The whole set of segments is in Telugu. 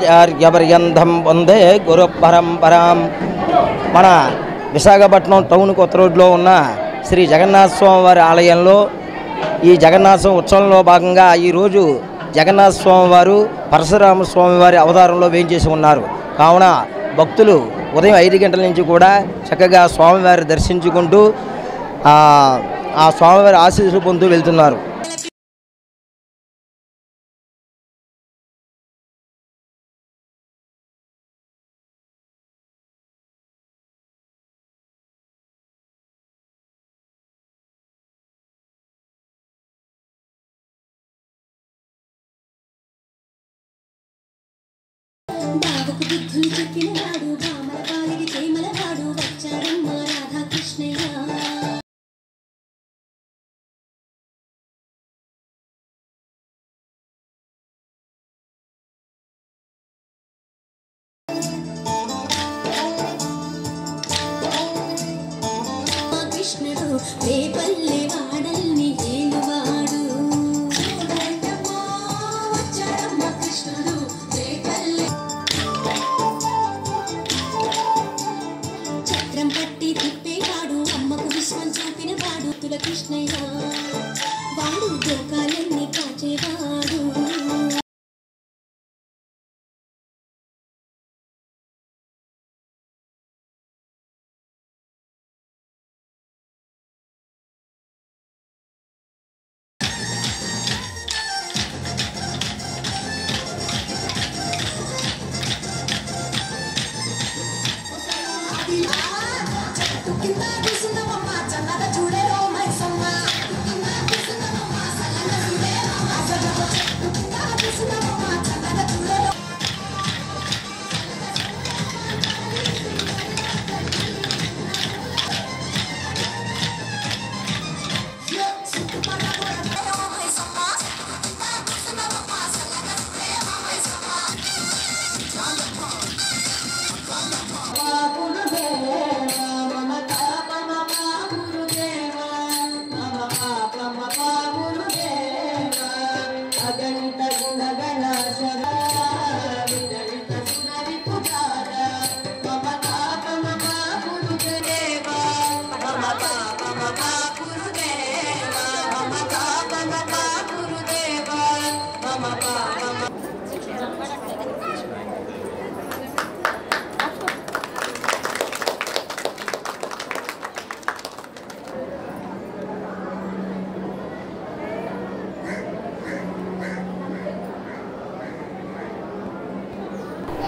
శంకరాచార్యపర్యంతం వందే గురు పరంపరాం. మన విశాఖపట్నం టౌన్ కొత్త రోడ్లో ఉన్న శ్రీ జగన్నాథ స్వామి వారి ఆలయంలో ఈ జగన్నాథ ఉత్సవంలో భాగంగా ఈరోజు జగన్నాథ స్వామి వారు పరశురామ స్వామి వారి అవతారంలో వేయించేసి ఉన్నారు. కావున భక్తులు ఉదయం 5 గంటల నుంచి కూడా చక్కగా స్వామివారి దర్శించుకుంటూ ఆ స్వామివారి ఆశీస్సులు పొందుతూ వెళ్తున్నారు.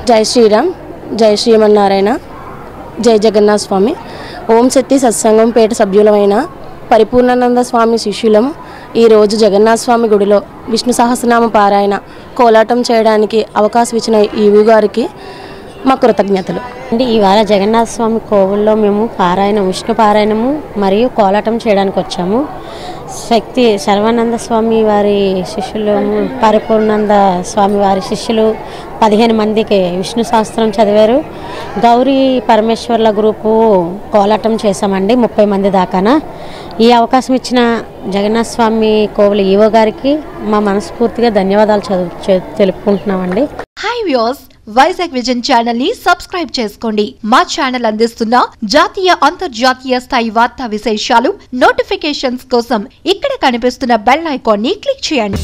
జై శ్రీరామ్, జై శ్రీమన్నారాయణ, జై జగన్నాథ స్వామి. ఓం శక్తి సత్సంగం పేట సభ్యులమైన పరిపూర్ణానంద స్వామి శిష్యులము ఈరోజు జగన్నాథ స్వామి గుడిలో విష్ణు సహస్రనామ పారాయణ కోలాటం చేయడానికి అవకాశం ఇచ్చిన ఈవి గారికి మా కృతజ్ఞతలు. ఇవాళ జగన్నాథ స్వామి కోవిల్లో మేము విష్ణు పారాయణము మరియు కోలాటం చేయడానికి వచ్చాము. శక్తి సర్వానంద స్వామి వారి శిష్యులు, పరిపూర్ణానంద స్వామి వారి శిష్యులు 15 మందికి విష్ణు సహస్రం చదివారు. గౌరీ పరమేశ్వర్ల గ్రూపు కోలాటం చేశామండి 30 మంది దాకాన. ఈ అవకాశం ఇచ్చిన జగన్నాథ స్వామి కోవిల ఈవో గారికి మా మనస్ఫూర్తిగా ధన్యవాదాలు తెలుపుకుంటున్నామండి. Hi viewers, Vizag Vision channel ని సబ్స్క్రైబ్ చేసుకోండి. మా ఛానల్ అందిస్తున్న జాతీయ అంతర్జాతీయ స్థాయి వార్తా విశేషాలు నోటిఫికేషన్స్ కోసం ఇక్కడ కనిపిస్తున్న బెల్ ఐకాన్ ని క్లిక్ చేయండి.